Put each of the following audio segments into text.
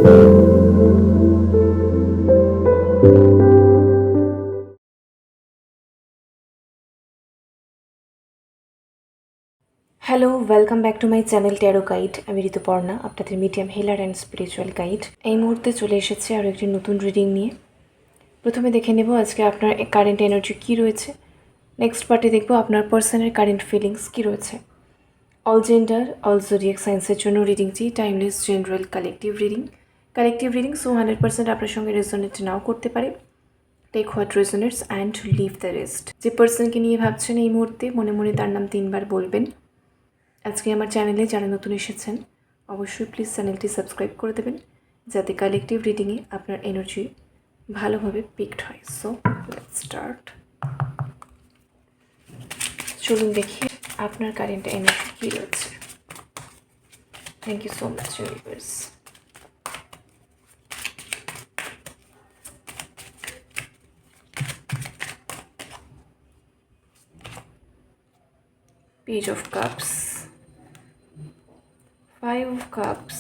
Hello, welcome back to my channel tarot guide. আমি ঋতুপর্ণা, আপনাদের medium healer and spiritual guide. এই মুহূর্তে চলে এসেছে আরও একটি নতুন রিডিং নিয়ে। প্রথমে দেখে নেব আজকে আপনার কারেন্ট এনার্জি কী রয়েছে। নেক্সট পার্টে দেখব আপনার পার্সনের কারেন্ট ফিলিংস কী রয়েছে। অল জেন্ডার, অল জোডিয়াক সায়েন্সের জন্য রিডিংটি timeless, general, collective reading. So 100% আপনার সঙ্গে রেজোনেট নাও করতে পারে। Take what resonates and leave the rest. যে পার্সনকে নিয়ে ভাবছেন এই মুহূর্তে, মনে মনে তার নাম 3 বার বলবেন। আজকে আমার চ্যানেলে যারা নতুন এসেছেন অবশ্যই প্লিজ চ্যানেলটি সাবস্ক্রাইব করে দেবেন, যাতে কালেকটিভ রিডিংয়ে আপনার এনার্জি ভালোভাবে পিকড হয়। So let's start. চলুন দেখি আপনার কারেন্ট এনার্জি কী রয়েছে। Thank you so much universe. Page of Cups, 5 of Cups,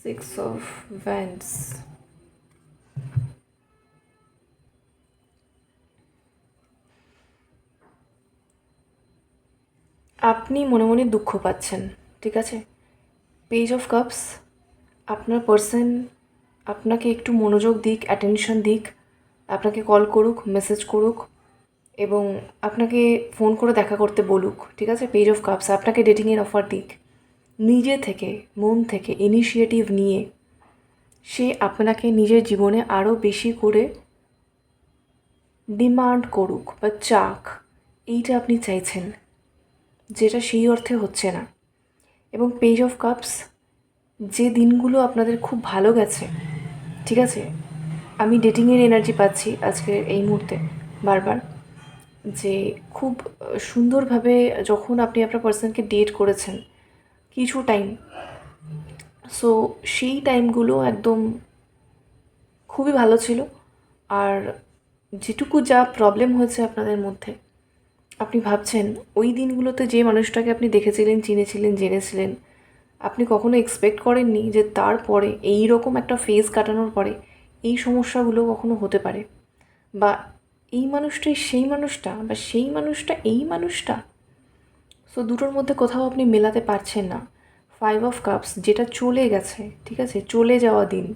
6 of Wands, আপনি মনে মনে দুঃখ পাচ্ছেন, ঠিক আছে। পেজ অফ কাপস, আপনার পার্সন আপনাকে একটু মনোযোগ দিক, অ্যাটেনশন দিক, আপনাকে কল করুক, মেসেজ করুক এবং আপনাকে ফোন করে দেখা করতে বলুক, ঠিক আছে। পেজ অফ কাপস আপনাকে ডেটিংয়ের অফার দিক, নিজে থেকে মন থেকে ইনিশিয়েটিভ নিয়ে সে আপনাকে নিজের জীবনে আরও বেশি করে ডিমান্ড করুক বা চাক, এইটা আপনি চাইছেন, যেটা সেই অর্থে হচ্ছে না। এবং পেজ অফ কাপস, যে দিনগুলো আপনাদের খুব ভালো গেছে, ঠিক আছে, আমি ডেটিংয়ের এনার্জি পাচ্ছি আজকের এই মুহূর্তে বারবার, যে খুব সুন্দরভাবে যখন আপনি আপনার পার্সনকে ডেট করেছেন কিছু টাইম, সো সেই টাইমগুলো একদম খুবই ভালো ছিল। আর যেটুকু যা প্রবলেম হয়েছে আপনাদের মধ্যে, আপনি ভাবছেন ওই দিনগুলোতে যে মানুষটাকে আপনি দেখেছিলেন, চিনেছিলেন, জেনেছিলেন, আপনি কখনো এক্সপেক্ট করেননি যে তারপরে এই রকম একটা ফেজ কাটানোর পরে এই সমস্যাগুলো কখনো হতে পারে, বা এই মানুষটাই সেই মানুষটা, বা সেই মানুষটা এই মানুষটা। সো দুটোর মধ্যে কোথাও আপনি মেলাতে পারছেন না। 5 অফ কাপস যেটা চলে গেছে, ঠিক আছে, চলে যাওয়া দিন,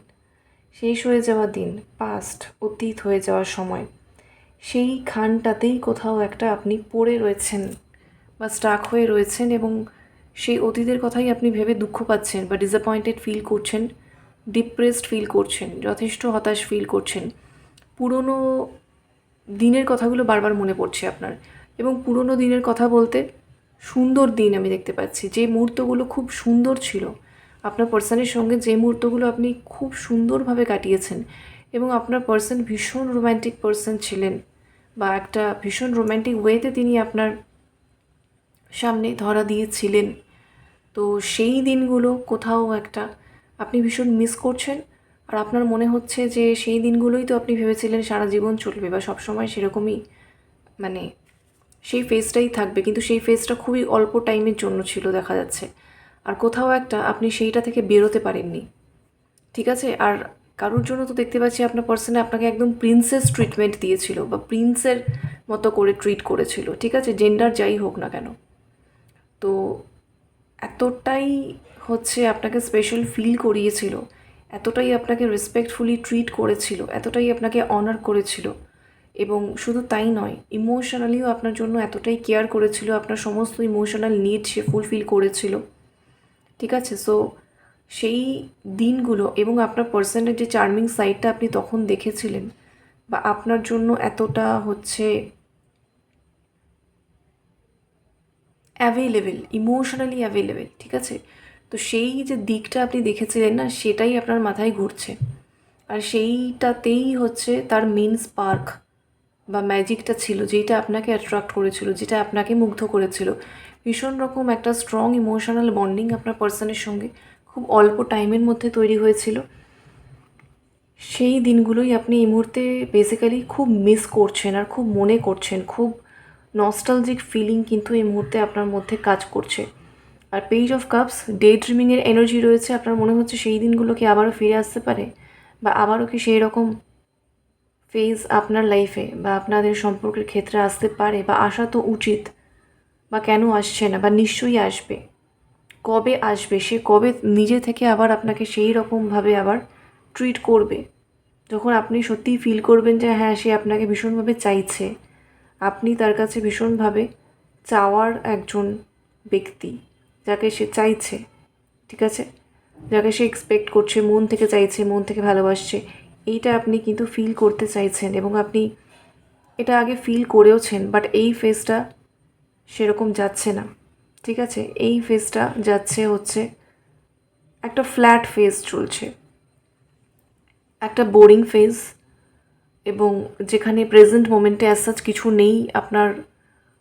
শেষ হয়ে যাওয়া দিন, পাস্ট, অতীত হয়ে যাওয়ার সময়, সেই খানটাতেই কোথাও একটা আপনি পড়ে রয়েছেন বা স্টাক হয়ে রয়েছেন এবং সেই অতীতের কথাই আপনি ভেবে দুঃখ পাচ্ছেন বা ডিসঅ্যাপয়েন্টেড ফিল করছেন, ডিপ্রেসড ফিল করছেন, যথেষ্ট হতাশ ফিল করছেন। পুরনো দিনের কথাগুলো বারবার মনে পড়ছে আপনার। এবং পুরনো দিনের কথা বলতে সুন্দর দিন আমি দেখতে পাচ্ছি, যে মুহূর্তগুলো খুব সুন্দর ছিল আপনার পার্সনের সঙ্গে, যে মুহূর্তগুলো আপনি খুব সুন্দরভাবে কাটিয়েছেন এবং আপনার পার্সন ভীষণ রোম্যান্টিক পার্সন ছিলেন, বা একটা ভীষণ রোম্যান্টিক ওয়েতে তিনি আপনার সামনে ধরা দিয়েছিলেন। তো সেই দিনগুলো কোথাও একটা আপনি ভীষণ মিস করছেন। আর আপনার মনে হচ্ছে যে সেই দিনগুলোই তো আপনি ভেবেছিলেন সারা জীবন চলবে বা সবসময় সেরকমই, মানে সেই ফেজটাই থাকবে, কিন্তু সেই ফেজটা খুবই অল্প টাইমের জন্য ছিল দেখা যাচ্ছে। আর কোথাও একটা আপনি সেইটা থেকে বেরোতে পারেননি, ঠিক আছে। আর কারোর জন্য তো দেখতে পাচ্ছি আপনার পার্সনে আপনাকে একদম প্রিন্সেস ট্রিটমেন্ট দিয়েছিল বা প্রিন্সের মতো করে ট্রিট করেছিল, ঠিক আছে, জেন্ডার যাই হোক না কেন। তো এতটাই হচ্ছে আপনাকে স্পেশাল ফিল করিয়েছিল, এতটাই আপনাকে রেসপেক্টফুলি ট্রিট করেছিল, এতটাই আপনাকে অনার করেছিল, এবং শুধু তাই নয়, ইমোশনালিও আপনার জন্য এতটাই কেয়ার করেছিল, আপনার সমস্ত ইমোশনাল নিড সে ফুলফিল করেছিল, ঠিক আছে। সো সেই দিনগুলো এবং আপনার পার্সনের যে চার্মিং সাইডটা আপনি তখন দেখেছিলেন, বা আপনার জন্য এতটা হচ্ছে অ্যাভেলেবেল, ইমোশনালি অ্যাভেলেবেল, ঠিক আছে। তো সেই যে দিকটা আপনি দেখেছিলেন না, সেটাই আপনার মাথায় ঘুরছে। আর সেইটাতেই হচ্ছে তার মেন স্পার্ক বা ম্যাজিকটা ছিল, যেটা আপনাকে অ্যাট্রাক্ট করেছিল, যেটা আপনাকে মুগ্ধ করেছিল। ভীষণ রকম একটা স্ট্রং ইমোশনাল বন্ডিং আপনার পার্সনের সঙ্গে খুব অল্প টাইমের মধ্যে তৈরি হয়েছিল। সেই দিনগুলোই আপনি এই মুহূর্তে বেসিক্যালি খুব মিস করছেন আর খুব মনে করছেন, খুব নস্টালজিক ফিলিং কিন্তু এই মুহূর্তে আপনার মধ্যে কাজ করছে। আর পেজ অফ কাপস ডে ড্রিমিংয়ের এনার্জি রয়েছে। আপনার মনে হচ্ছে সেই দিনগুলো কি আবারও ফিরে আসতে পারে, বা আবারও কি সেই রকম ফেজ আপনার লাইফে বা আপনাদের সম্পর্কের ক্ষেত্রে আসতে পারে, বা আসা তো উচিত, বা কেন আসছে না, বা নিশ্চয়ই আসবে। কবে আসবে, সে কবে নিজে থেকে আবার আপনাকে সেই রকমভাবে আবার ট্রিট করবে, যখন আপনি সত্যিই ফিল করবেন যে হ্যাঁ, সে আপনাকে ভীষণভাবে চাইছে, আপনি তার কাছে ভীষণভাবে চাওয়ার একজন ব্যক্তি, যাকে সে চাইছে, ঠিক আছে, যাকে সে এক্সপেক্ট করছে, মন থেকে চাইছে, মন থেকে ভালোবাসছে, এইটা আপনি কিন্তু ফিল করতে চাইছেন, এবং আপনি এটা আগে ফিল করেওছেন। বাট এই ফেজটা সেরকম যাচ্ছে না, ঠিক আছে। এই ফেজটা যাচ্ছে হচ্ছে একটা ফ্ল্যাট ফেজ চলছে, একটা বোরিং ফেজ, এবং যেখানে প্রেজেন্ট মোমেন্টে অ্যাজ সাচ কিছু নেই আপনার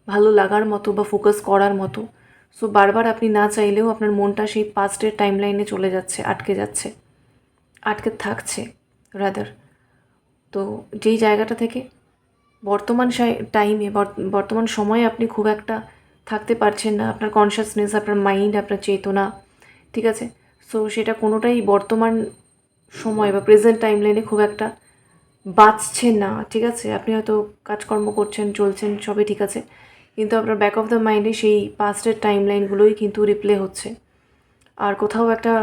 ভালো লাগার মতো বা ফোকাস করার মতো। সো বারবার আপনি না চাইলেও আপনার মনটা সেই পাস্টের টাইম লাইনে চলে যাচ্ছে, আটকে থাকছে রাদার। তো যেই জায়গাটা থেকে বর্তমান টাইমে, বর্তমান সময়ে আপনি খুব একটা থাকতে পারছেন না, আপনার কনসিয়াসনেস, আপনার মাইন্ড, আপনার চেতনা, ঠিক আছে। সো সেটা কোনোটাই বর্তমান সময় বা প্রেজেন্ট টাইম লাইনে খুব একটা বাঁচছে না, ঠিক আছে। আপনি হয়তো কাজকর্ম করছেন, চলছেন, সবই ঠিক আছে, কিন্তু আপনার ব্যাক অফ দ্য মাইন্ডে সেই পাস্টের টাইম লাইনগুলোই কিন্তু রিপ্লে হচ্ছে। আর কোথাও একটা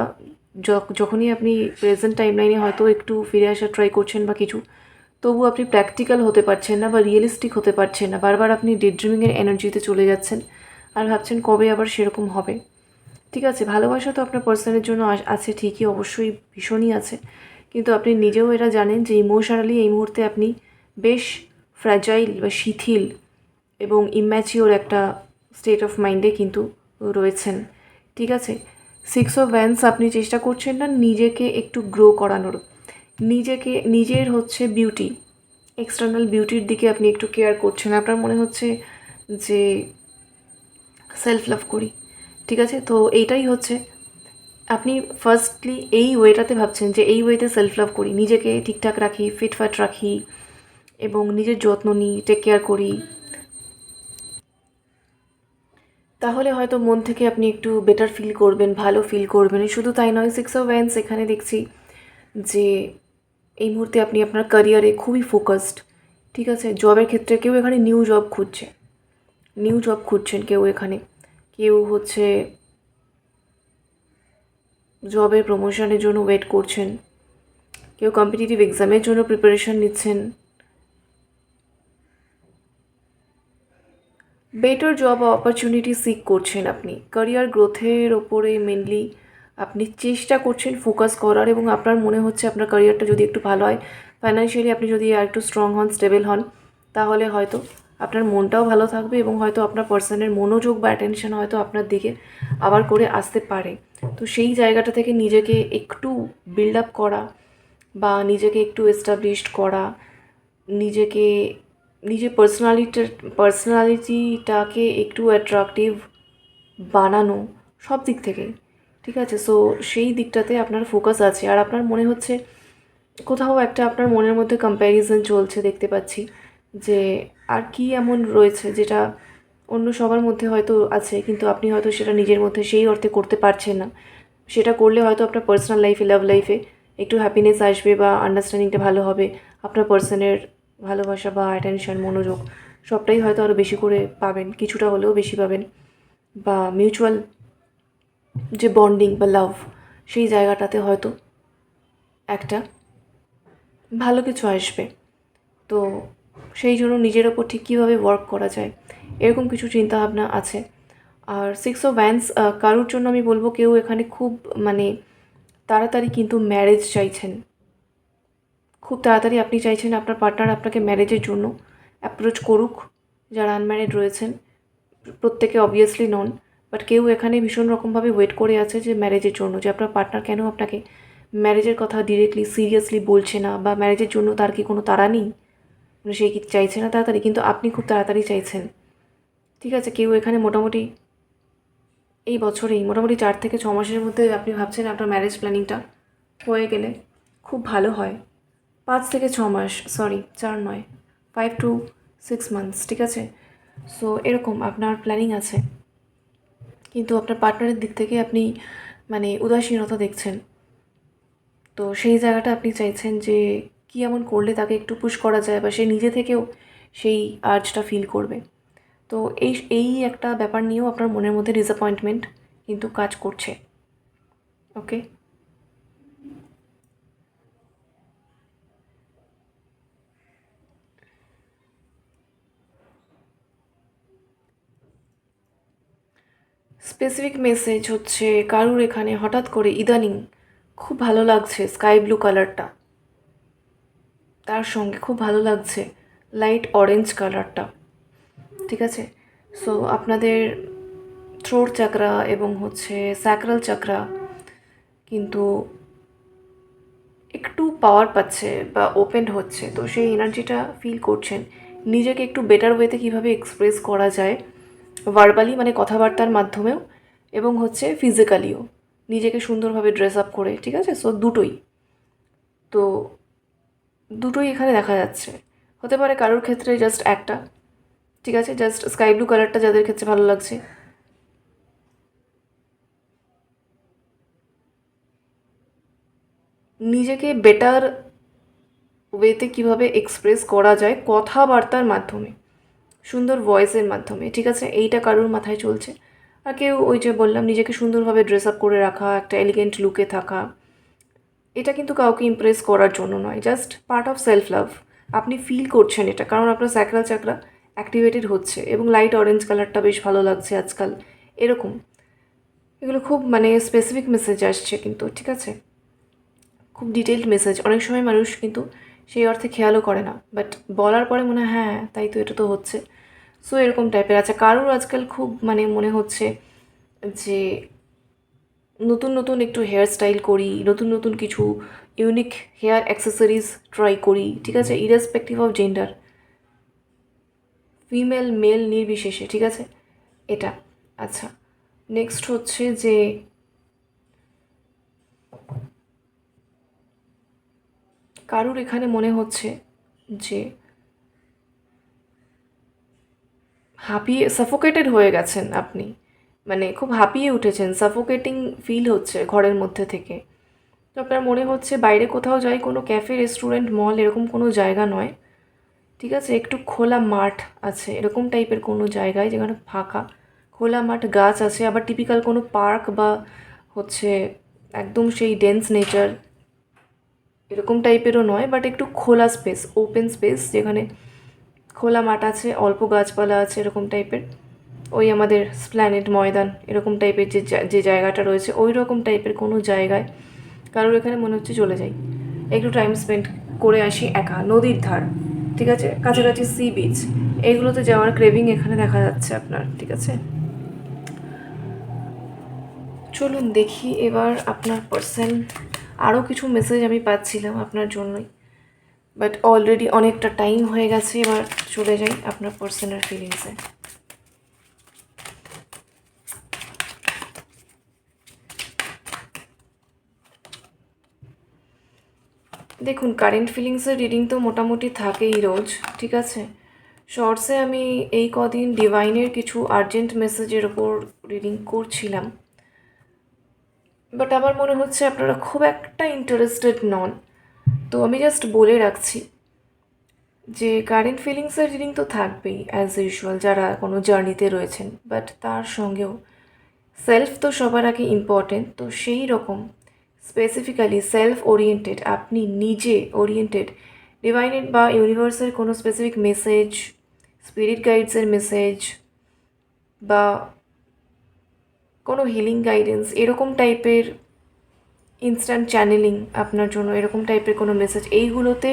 যখনই আপনি প্রেজেন্ট টাইম লাইনে হয়তো একটু ফিরে আসার ট্রাই করছেন বা কিছু, তবু আপনি প্র্যাকটিক্যাল হতে পারছেন না বা রিয়েলিস্টিক হতে পারছেন না। বারবার আপনি ডে ড্রিমিংয়ের এনার্জিতে চলে যাচ্ছেন আর ভাবছেন কবে আবার সেরকম হবে, ঠিক আছে। ভালোবাসা তো আপনার পার্সনের জন্য আছে ঠিকই, অবশ্যই ভীষণই আছে, কিন্তু আপনি নিজেও এটা জানেন যে ইমোশনালি এই মুহূর্তে আপনি বেশ ফ্র্যাজাইল বা শিথিল এবং ইম্যাচিওর একটা স্টেট অফ মাইন্ডে কিন্তু রয়েছেন, ঠিক আছে। 6 অফ ওয়ান্ডস, আপনি চেষ্টা করছেন না নিজেকে একটু গ্রো করানোর, নিজের হচ্ছে বিউটি, এক্সটার্নাল বিউটির দিকে আপনি একটু কেয়ার করছেন। আপনার মনে হচ্ছে যে সেলফ লাভ করি, ঠিক আছে। তো এইটাই হচ্ছে, আপনি ফার্স্টলি এই ওয়েটাতে ভাবছেন যে এই ওয়েতে সেলফ লাভ করি, নিজেকে ঠিকঠাক রাখি, ফিটফাট রাখি, এবং নিজের যত্ন নিই, টেক কেয়ার করি, তাহলে হয়তো মন থেকে আপনি একটু বেটার ফিল করবেন, ভালো ফিল করবেন। শুধু তাই নয়, 6 অফ ওয়ান্ডস এখানে দেখছি যে এই মুহূর্তে আপনি আপনার ক্যারিয়ারে খুবই ফোকাসড, ঠিক আছে। জবের ক্ষেত্রে কেউ এখানে নিউ জব খুঁজছেন, কেউ এখানে, কেউ হচ্ছে জবের প্রমোশনের জন্য ওয়েট করছেন, কেউ কম্পিটিটিভ এক্সামের জন্য প্রিপারেশন নিচ্ছেন, বেটার জব অপরচুনিটি সিক করছেন, আপনি ক্যারিয়ার গ্রোথের ওপরে মেনলি আপনি চেষ্টা করছেন ফোকাস করার, এবং আপনার মনে হচ্ছে আপনার ক্যারিয়ারটা যদি একটু ভালো হয়, ফাইন্যান্সিয়ালি আপনি যদি আর একটু স্ট্রং হন, স্টেবল হন, তাহলে হয়তো আপনার মনটাও ভালো থাকবে, এবং হয়তো আপনার পার্সনের মনোযোগ বা অ্যাটেনশন হয়তো আপনার দিকে আবার করে আসতে পারে। তো সেই জায়গাটা থেকে নিজেকে একটু বিল্ড আপ করা, বা নিজেকে একটু এস্টাবলিশড করা, নিজেকে, নিজের পার্সোনালিটিটাকে একটু অ্যাট্রাকটিভ বানানো, সব দিক থেকেই, ঠিক আছে। সো সেই দিকটাতে আপনার ফোকাস আছে, আর আপনার মনে হচ্ছে কোথাও একটা আপনার মনের মধ্যে কম্প্যারিজন চলছে, দেখতে পাচ্ছি যে আর কি এমন রয়েছে যেটা অন্য সবার মধ্যে হয়তো আছে, কিন্তু আপনি হয়তো সেটা নিজের মধ্যে সেই অর্থে করতে পারছেন না। সেটা করলে হয়তো আপনার পার্সোনাল লাইফে, লাভ লাইফে একটু হ্যাপিনেস আসবে, বা আন্ডারস্ট্যান্ডিংটা ভালো হবে, আপনার পার্সনের ভালোবাসা বা অ্যাটেনশন, মনোযোগ সবটাই হয়তো আরও বেশি করে পাবেন, কিছুটা হলেও বেশি পাবেন, বা মিউচুয়াল যে বন্ডিং বা লাভ, সেই জায়গাটাতে হয়তো একটা ভালো কিছু আসবে। তো সেই জন্য নিজের ওপর ঠিক কীভাবে ওয়ার্ক করা যায়, এরকম কিছু চিন্তাভাবনা আছে। আর 6 অফ ওয়ান্ডস, কারোর জন্য আমি বলবো কেউ এখানে খুব মানে তাড়াতাড়ি কিন্তু ম্যারেজ চাইছেন, খুব তাড়াতাড়ি আপনি চাইছেন আপনার পার্টনার আপনাকে ম্যারেজের জন্য অ্যাপ্রোচ করুক। যারা আনম্যারিড রয়েছেন, প্রত্যেকে অবভিয়াসলি নন, বাট কেউ এখানে ভীষণ রকমভাবে ওয়েট করে আছে যে ম্যারেজের জন্য, যে আপনার পার্টনার কেন আপনাকে ম্যারেজের কথা ডিরেক্টলি সিরিয়াসলি বলছে না, বা ম্যারেজের জন্য তার কি কোনো তাড়া নেই, মানে সে কি চাইছে না তাড়াতাড়ি, কিন্তু আপনি খুব তাড়াতাড়ি চাইছেন, ঠিক আছে। কেউ এখানে মোটামুটি এই বছরেই, মোটামুটি 4 থেকে 6 মাসের মধ্যে আপনি ভাবছেন আপনার ম্যারেজ প্ল্যানিংটা হয়ে গেলে খুব ভালো হয়। 5 থেকে 6 মাস, সরি 4 নয়, 5 to 6 months, ঠিক আছে। সো এরকম আপনার প্ল্যানিং আছে, কিন্তু আপনার পার্টনারের দিক থেকে আপনি মানে উদাসীনতা দেখছেন। তো সেই জায়গাটা আপনি চাইছেন যে কী এমন করলে তাকে একটু পুশ করা যায় বা সে নিজে থেকেও সেই আর্জটা ফিল করবে। তো এই একটা ব্যাপার নিয়েও আপনার মনের মধ্যে ডিসঅ্যাপয়েন্টমেন্ট কিন্তু কাজ করছে। ওকে, স্পেসিফিক মেসেজ হচ্ছে কারুর এখানে হঠাৎ করে ইদানিং খুব ভালো লাগছে স্কাই ব্লু কালারটা, তার সঙ্গে খুব ভালো লাগছে লাইট অরেঞ্জ কালারটা। ঠিক আছে, সো আপনাদের থ্রোট চাকরা এবং হচ্ছে স্যাক্রাল চাকরা কিন্তু একটু পাওয়ার পাচ্ছে বা ওপেন হচ্ছে। তো সেই এনার্জিটা ফিল করছেন। নিজেকে একটু বেটার ওয়েতে কীভাবে এক্সপ্রেস করা যায় ভার্বালি মানে কথাবার্তার মাধ্যমেও এবং হচ্ছে ফিজিক্যালিও নিজেকে সুন্দরভাবে ড্রেস আপ করে। ঠিক আছে, সো তো দুটোই এখানে দেখা যাচ্ছে। হতে পারে কারোর ক্ষেত্রে জাস্ট একটা, ঠিক আছে, জাস্ট স্কাই ব্লু কালারটা যাদের ক্ষেত্রে ভালো লাগছে। নিজেকে বেটার ওয়েতে কীভাবে এক্সপ্রেস করা যায় কথাবার্তার মাধ্যমে, সুন্দর ভয়েসের মাধ্যমে। ঠিক আছে, এইটা কারোর মাথায় চলছে। আর কেউ ওই যে বললাম নিজেকে সুন্দরভাবে ড্রেস আপ করে রাখা, একটা এলিগেন্ট লুকে থাকা, এটা কিন্তু কাউকে ইমপ্রেস করার জন্য নয়, just part of self love. আপনি ফিল করছেন এটা কারণ আপনার স্যাক্রাল চাকরা অ্যাক্টিভেটেড হচ্ছে এবং লাইট অরেঞ্জ কালারটা বেশ ভালো লাগছে আজকাল। এরকম এগুলো খুব মানে স্পেসিফিক মেসেজ আসছে কিন্তু। ঠিক আছে, খুব ডিটেলড মেসেজ। অনেক সময় মানুষ কিন্তু সেই অর্থে খেয়ালও করে না, বাট বলার পরে মনে হয় হ্যাঁ তাই তো, এটা তো হচ্ছে। সো এরকম টাইপের। আচ্ছা, কারোর আজকাল খুব মানে মনে হচ্ছে যে নতুন নতুন একটু হেয়ার স্টাইল করি, নতুন নতুন কিছু ইউনিক হেয়ার অ্যাক্সেসরিজ ট্রাই করি। ঠিক আছে, irrespective of gender, female male নির্বিশেষে। ঠিক আছে, এটা। আচ্ছা, নেক্সট হচ্ছে যে কারুর এখানে মনে হচ্ছে যে হাঁপিয়ে সাফোকেটেড হয়ে গেছেন আপনি, মানে খুব হাঁপিয়ে উঠেছেন, সাফোকেটিং ফিল হচ্ছে ঘরের মধ্যে থেকে। তো আপনার মনে হচ্ছে বাইরে কোথাও যাই, কোনো ক্যাফে, রেস্টুরেন্ট, মল এরকম কোনো জায়গা নয়। ঠিক আছে, একটু খোলা মাঠ আছে এরকম টাইপের কোনো জায়গায়, যেখানে ফাঁকা খোলা মাঠ, গাছ আছে, আবার টিপিক্যাল কোনো পার্ক বা হচ্ছে একদম সেই ডেন্স নেচার এরকম টাইপেরও নয়, বাট একটু খোলা স্পেস, ওপেন স্পেস, যেখানে খোলা মাঠ আছে, অল্প গাছপালা আছে, এরকম টাইপের। ওই আমাদের স্প্ল্যানেড ময়দান এরকম টাইপের যে জায়গাটা রয়েছে, ওই রকম টাইপের কোনো জায়গায় কারোর এখানে মনে হচ্ছে চলে যাই, একটু টাইম স্পেন্ড করে আসি একা, নদীর ধার, ঠিক আছে, কাছাকাছি সি বিচ, এইগুলোতে যাওয়ার ক্রেভিং এখানে দেখা যাচ্ছে আপনার। ঠিক আছে, চলুন দেখি এবার আপনার পার্সন। আরও কিছু মেসেজ আমি পাচ্ছিলাম আপনার জন্যই, বাট অলরেডি অনেকটা টাইম হয়ে গেছে। এবার চলে যাই আপনার পার্সনের ফিলিংসে। দেখুন, কারেন্ট ফিলিংসের রিডিং তো মোটামুটি থাকেই রোজ। ঠিক আছে, শর্টসে আমি এই কদিন ডিভাইনের কিছু আর্জেন্ট মেসেজের ওপর রিডিং করছিলাম, বাট আমার মনে হচ্ছে আপনারা খুব একটা ইন্টারেস্টেড নন। তো আমি জাস্ট বলে রাখছি যে কারেন্ট ফিলিংসের রিডিং তো থাকবেই অ্যাজ ইউজুয়াল যারা কোনো জার্নিতে রয়েছেন, বাট তার সঙ্গেও সেলফ তো সবার আগে ইম্পর্টেন্ট। তো সেই রকম স্পেসিফিক্যালি সেলফ ওরিয়েন্টেড, আপনি নিজে ওরিয়েন্টেড, ডিভাইনের বা ইউনিভার্সের কোনো স্পেসিফিক মেসেজ, স্পিরিট গাইডসের মেসেজ বা কোনো হিলিং গাইডেন্স এরকম টাইপের, ইনস্ট্যান্ট চ্যানেলিং আপনার জন্য এরকম টাইপের কোনো মেসেজ, এইগুলোতে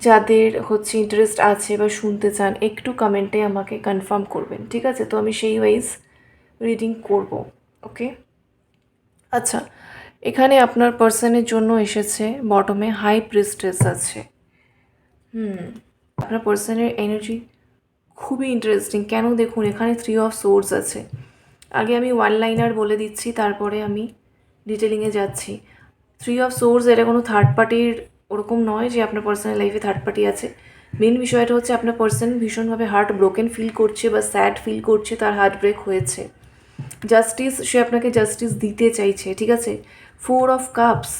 যাদের হচ্ছে ইন্টারেস্ট আছে বা শুনতে চান, একটু কমেন্টে আমাকে কনফার্ম করবেন। ঠিক আছে, তো আমি সেই ওয়াইজ রিডিং করব। ওকে, আচ্ছা, এখানে আপনার পার্সনের জন্য এসেছে বটমে হাই প্রিস্টেস আছে। আপনার পার্সনের এনার্জি খুবই ইন্টারেস্টিং। কেন দেখুন, এখানে 3 অফ সোর্স আছে। আগে আমি ওয়ান লাইনার বলে দিচ্ছি, তারপরে আমি ডিটেলিংয়ে যাচ্ছি। 3 অফ সোর্স, এটা কোনো থার্ড পার্টির ওরকম নয় যে আপনার পার্সোনাল লাইফে থার্ড পার্টি আছে। মেন বিষয়টা হচ্ছে আপনার পার্সন ভীষণভাবে হার্ট ব্রোকেন ফিল করছে বা স্যাড ফিল করছে, তার হার্ট ব্রেক হয়েছে। জাস্টিস, সে আপনাকে জাস্টিস দিতে চাইছে, ঠিক আছে। 4 অফ কাপস,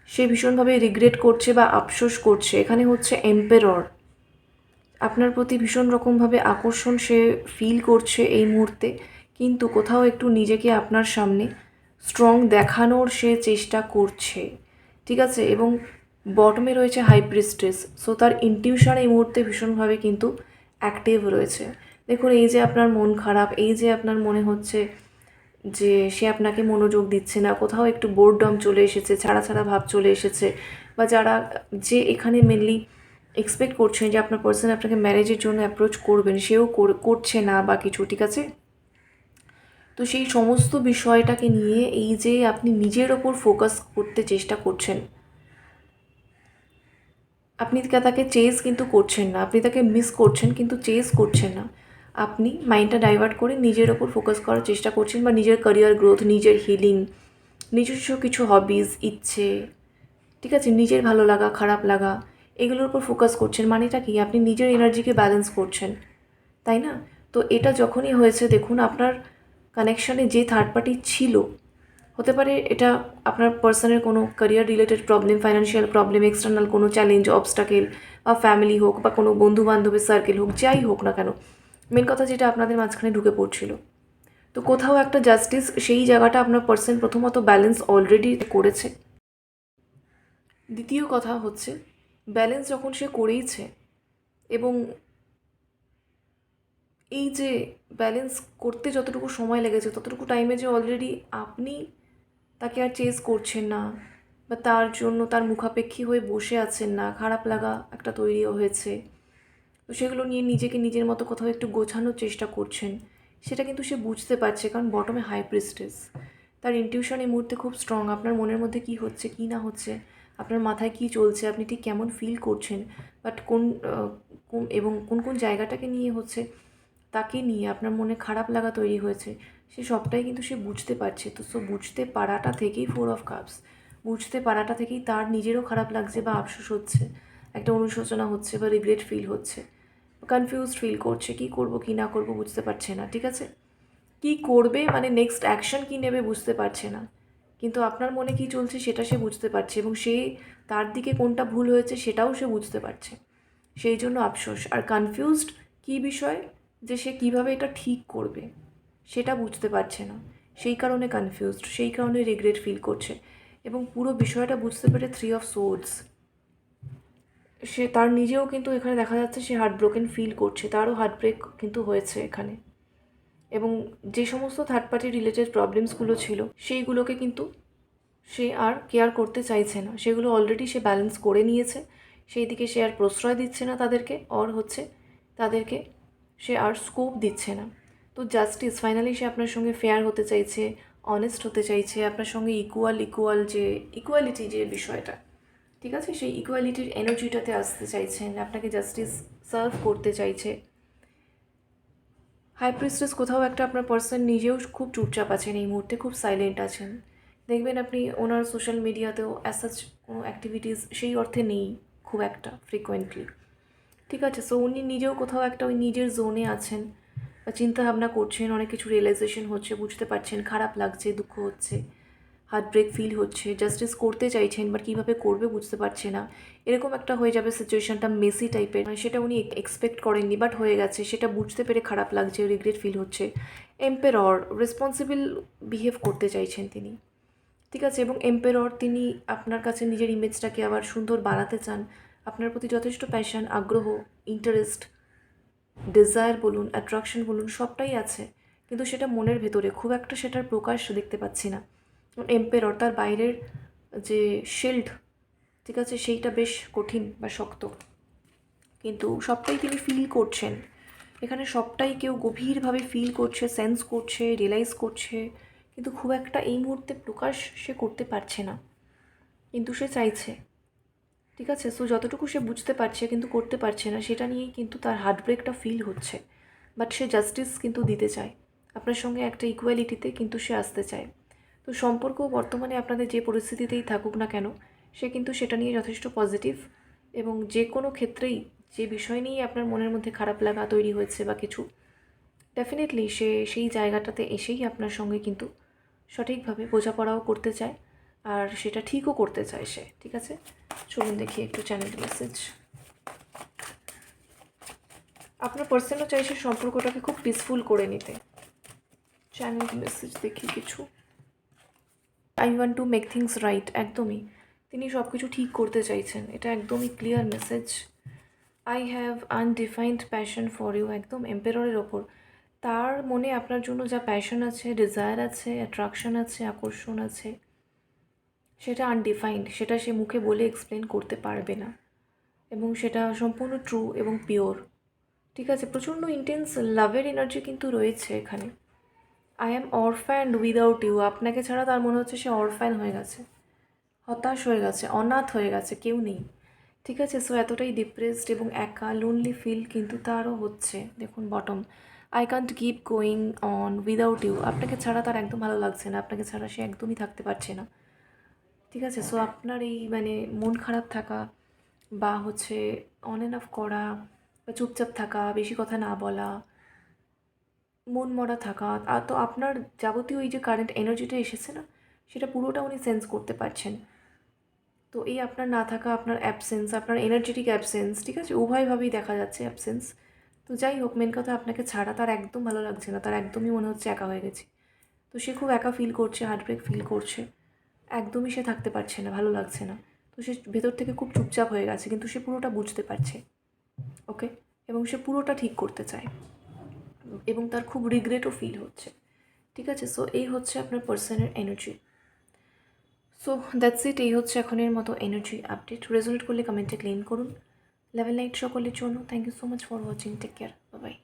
সে ভীষণভাবে রিগ্রেট করছে বা আফসোস করছে। এখানে হচ্ছে এম্পেরর, আপনার প্রতি ভীষণ রকমভাবে আকর্ষণ সে ফিল করছে এই মুহূর্তে, কিন্তু কোথাও একটু নিজেকে আপনার সামনে স্ট্রং দেখানোর সে চেষ্টা করছে, ঠিক আছে। এবং বটমে রয়েছে হাই প্রিস্টেস, সো তার ইনটিউশন এই মুহূর্তে ভীষণভাবে কিন্তু অ্যাক্টিভ রয়েছে। দেখুন, এই যে আপনার মন খারাপ, এই যে আপনার মনে হচ্ছে যে সে আপনাকে মনোযোগ দিচ্ছে না, কোথাও একটু বোরডম চলে এসেছে, ছাড়া ছাড়া ভাব চলে এসেছে, বা যারা যে এখানে মেনলি এক্সপেক্ট করছেন যে আপনার পার্সন আপনাকে ম্যারেজের জন্য অ্যাপ্রোচ করবেন, সেও করছে না বা কিছু, ঠিক আছে। তো সেই সমস্ত বিষয়টাকে নিয়ে এই যে আপনি নিজের ওপর ফোকাস করতে চেষ্টা করছেন, আপনি তাকে চেজ কিন্তু করছেন না, আপনি তাকে মিস করছেন কিন্তু চেজ করছেন না। আপনি মাইন্ডটা ডাইভার্ট করে নিজের ওপর ফোকাস করার চেষ্টা করছেন, বা নিজের ক্যারিয়ার গ্রোথ, নিজের হিলিং, নিজস্ব কিছু হবিজ, ইচ্ছে, ঠিক আছে, নিজের ভালো লাগা খারাপ লাগা, এগুলোর উপর ফোকাস করছেন। মানেটা কি, আপনি নিজের এনার্জিকে ব্যালেন্স করছেন, তাই না? তো এটা যখনই হয়েছে, দেখুন আপনার কানেকশানে যে থার্ড পার্টি ছিল, হতে পারে এটা আপনার পার্সনের কোনো career related problem, financial problem, external কোনো চ্যালেঞ্জ, অবস্টাকেল, বা ফ্যামিলি হোক বা কোনো বন্ধু বান্ধবের সার্কেল হোক, যাই হোক না কেন, মেন কথা যেটা আপনাদের মাঝখানে ঢুকে পড়ছিল। তো কোথাও একটা জাস্টিস, সেই জায়গাটা আপনার পার্সন প্রথমত ব্যালেন্স অলরেডি করেছে। দ্বিতীয় কথা হচ্ছে, ব্যালেন্স যখন সে করেইছে, এবং এই যে ব্যালেন্স করতে যতটুকু সময় লেগেছে, ততটুকু টাইমে যে অলরেডি আপনি তাকে আর চেজ করছেন না, বা তার জন্য তার মুখাপেক্ষী হয়ে বসে আছেন না, খারাপ লাগা একটা তৈরিও হয়েছে, তো সেগুলো নিয়ে নিজেকে নিজের মতো কোথাও একটু গোছানোর চেষ্টা করছেন, সেটা কিন্তু সে বুঝতে পারছে। কারণ বটমে হাই প্রিস্টেস, তার ইনটিউশন এই মুহূর্তে খুব স্ট্রং। আপনার মনের মধ্যে কী হচ্ছে কী না হচ্ছে, আপনার মাথায় কী চলছে, আপনি ঠিক কেমন ফিল করছেন, বাট এবং কোন কোন জায়গাটাকে নিয়ে হচ্ছে, তাকে নিয়ে আপনার মনে খারাপ লাগা তৈরি হয়েছে, সে সবটাই কিন্তু সে বুঝতে পারছে। তো সো বুঝতে পারাটা থেকেই 4 অফ কাপস, বুঝতে পারাটা থেকেই তার নিজেরও খারাপ লাগছে বা আফসোস হচ্ছে, একটা অনুশোচনা হচ্ছে বা রিগ্রেট ফিল হচ্ছে, কনফিউজড ফিল করছে, কী করব কী না করব বুঝতে পারছে না, ঠিক আছে। কী করবে মানে নেক্সট অ্যাকশন কী নেবে বুঝতে পারছে না, কিন্তু আপনার মনে কী চলছে সেটা সে বুঝতে পারছে, এবং সে তার দিকে কোনটা ভুল হয়েছে সেটাও সে বুঝতে পারছে, সেই জন্য আফসোস। আর কনফিউজড কী বিষয়, যে সে কীভাবে এটা ঠিক করবে সেটা বুঝতে পারছে না, সেই কারণে কনফিউজড, সেই কারণে রিগ্রেট ফিল করছে। এবং পুরো বিষয়টা বুঝতে পেরে 3 অফ সোর্ডস, সে তার নিজেও কিন্তু এখানে দেখা যাচ্ছে সে হার্ট ব্রোকেন ফিল করছে, তারও হার্ট ব্রেক কিন্তু হয়েছে এখানে। এবং যে সমস্ত থার্ড পার্টি রিলেটেড প্রবলেমসগুলো ছিল, সেইগুলোকে কিন্তু সে আর কেয়ার করতে চাইছে না, সেগুলো অলরেডি সে ব্যালেন্স করে নিয়েছে, সেই দিকে সে আর প্রশ্রয় দিচ্ছে না তাদেরকে, হচ্ছে তাদেরকে সে আর স্কোপ দিচ্ছে না। তো জাস্টিস, ফাইনালি সে আপনার সঙ্গে ফেয়ার হতে চাইছে, অনেস্ট হতে চাইছে, আপনার সঙ্গে ইকুয়াল যে ইকুয়ালিটি যে বিষয়টা, ঠিক আছে, সেই ইকুয়ালিটির এনার্জিটাতে আসতে চাইছেন, আপনাকে জাস্টিস সার্ভ করতে চাইছে। হাই প্রিস্টেস, কোথাও একটা আপনার পার্সন নিজেও খুব চুপচাপ আছেন এই মুহূর্তে, খুব সাইলেন্ট আছেন। দেখবেন আপনি ওনার সোশ্যাল মিডিয়াতেও অ্যাজ সাচ কোনো অ্যাক্টিভিটিস সেই অর্থে নেই খুব একটা ফ্রিকোয়েন্টলি, ঠিক আছে। সো উনি নিজেও কোথাও একটা ওই নিজের জোনে আছেন, বা চিন্তা ভাবনা করছেন, অনেক কিছু রিয়েলাইজেশন হচ্ছে, বুঝতে পারছেন, খারাপ লাগছে, দুঃখ হচ্ছে, হার্ট ব্রেক ফিল হচ্ছে, জাস্টিস করতে চাইছেন, বাট কীভাবে করবে বুঝতে পারছে না। এরকম একটা হয়ে যাবে সিচুয়েশনটা মেসি টাইপের, সেটা উনি এক্সপেক্ট করেননি, বাট হয়ে গেছে, সেটা বুঝতে পেরে খারাপ লাগছে, রিগ্রেট ফিল হচ্ছে। এম্পেরর, রেসপন্সিবল বিহেভ করতে চাইছেন তিনি, ঠিক আছে। এবং এম্পেরর, তিনি আপনার কাছে নিজের ইমেজটাকে আবার সুন্দর বানাতে চান, আপনার প্রতি যথেষ্ট প্যাশন, আগ্রহ, ইন্টারেস্ট, ডিজায়ার বলুন, অ্যাট্রাকশন বলুন, সবটাই আছে, কিন্তু সেটা মনের ভেতরে, খুব একটা সেটার প্রকাশ দেখতে পাচ্ছি না। এম্পেরর, তার বাইরের যে শিল্ড, ঠিক আছে, সেইটা বেশ কঠিন বা শক্ত, কিন্তু সবটাই তিনি ফিল করছেন এখানে, সবটাই কেউ গভীরভাবে ফিল করছে, সেন্স করছে, রিয়েলাইজ করছে, কিন্তু খুব একটা এই মুহূর্তে প্রকাশ সে করতে পারছে না, কিন্তু সে চাইছে, ঠিক আছে। সো যতটুকু সে বুঝতে পারছে কিন্তু করতে পারছে না, সেটা নিয়েই কিন্তু তার হার্ট ব্রেকটা ফিল হচ্ছে, বাট সে জাস্টিস কিন্তু দিতে চায়, আপনার সঙ্গে একটা ইকুয়ালিটিতে কিন্তু সে আসতে চায়। তো সম্পর্ক বর্তমানে আপনাদের যে পরিস্থিতিতেই থাকুক না কেন, সে কিন্তু সেটা নিয়ে যথেষ্ট পজিটিভ, এবং যে কোনো ক্ষেত্রেই যে বিষয় নিয়েই আপনার মনের মধ্যে খারাপ লাগা তৈরি হয়েছে বা কিছু, ডেফিনেটলি সে সেই জায়গাটাতে এসেই আপনার সঙ্গে কিন্তু সঠিকভাবে বোঝাপড়াও করতে চায়, আর সেটা ঠিকও করতে চায় সে। ঠিক আছে, চলুন দেখি একটু চ্যানেল মেসেজ। আপনার পার্সনও চাইছে সম্পর্কটাকে খুব পিসফুল করে নিতে। চ্যানেল মেসেজ দেখি কিছু। I want to make things right, একদমই তিনি সব কিছু ঠিক করতে চাইছেন, এটা একদমই clear message. I have undefined passion for you, একদম এম্পেররের ওপর তার মনে আপনার জন্য যা প্যাশন আছে, ডিজায়ার আছে, অ্যাট্রাকশন আছে, আকর্ষণ আছে, সেটা আনডিফাইন্ড, সেটা সে মুখে বলে এক্সপ্লেন করতে পারবে না, এবং সেটা সম্পূর্ণ ট্রু এবং পিওর। ঠিক আছে, প্রচণ্ড ইন্টেন্স লাভের এনার্জি কিন্তু রয়েছে এখানে। আই অ্যাম অরফ্যান্ড উইদাউট ইউ, আপনাকে ছাড়া তার মনে হচ্ছে সে অরফ্যান হয়ে গেছে, হতাশ হয়ে গেছে, অনাথ হয়ে গেছে, কেউ নেই। ঠিক আছে, সো এতটাই ডিপ্রেসড এবং একা লোনলি ফিল কিন্তু তারও হচ্ছে। দেখুন bottom, I can't keep going on without you, আপনাকে ছাড়া তার একদম ভালো লাগছে না, আপনাকে ছাড়া সে একদমই থাকতে পারছে না। ঠিক আছে, সো আপনার এই মানে মন খারাপ থাকা বা হচ্ছে অন অ্যান্ড অফ করা বা চুপচাপ থাকা, বেশি কথা না বলা, মন মরা থাকা, তো আপনার যাবতীয় এই যে কারেন্ট এনার্জিটা এসেছে না, সেটা পুরোটা উনি সেন্স করতে পারছেন। তো এই আপনার না থাকা, আপনার অ্যাবসেন্স, আপনার এনার্জেটিক অ্যাবসেন্স, ঠিক আছে, উভয়ভাবেই দেখা যাচ্ছে অ্যাবসেন্স। তো যাই হোক, মেন কথা আপনাকে ছাড়া তার একদম ভালো লাগছে না, তার একদমই মনে হচ্ছে একা হয়ে গেছে। তো সে খুব একা ফিল করছে, হার্টব্রেক ফিল করছে, একদমই সে থাকতে পারছে না, ভালো লাগছে না। তো সে ভেতর থেকে খুব চুপচাপ হয়ে গেছে, কিন্তু সে পুরোটা বুঝতে পারছে। ওকে, এবং সে পুরোটা ঠিক করতে চায়, এবং তার খুব রিগ্রেটও ফিল হচ্ছে। ঠিক আছে, সো এই হচ্ছে আপনার পার্সনের এনার্জি। সো দ্যাটস ইট, এই হচ্ছে এখনের মতো এনার্জি আপডেট। রেজোনেট করলে কমেন্টে ক্লেম করুন। লেভেল 9 সকলের জন্য thank you so much for watching, take care, bye by.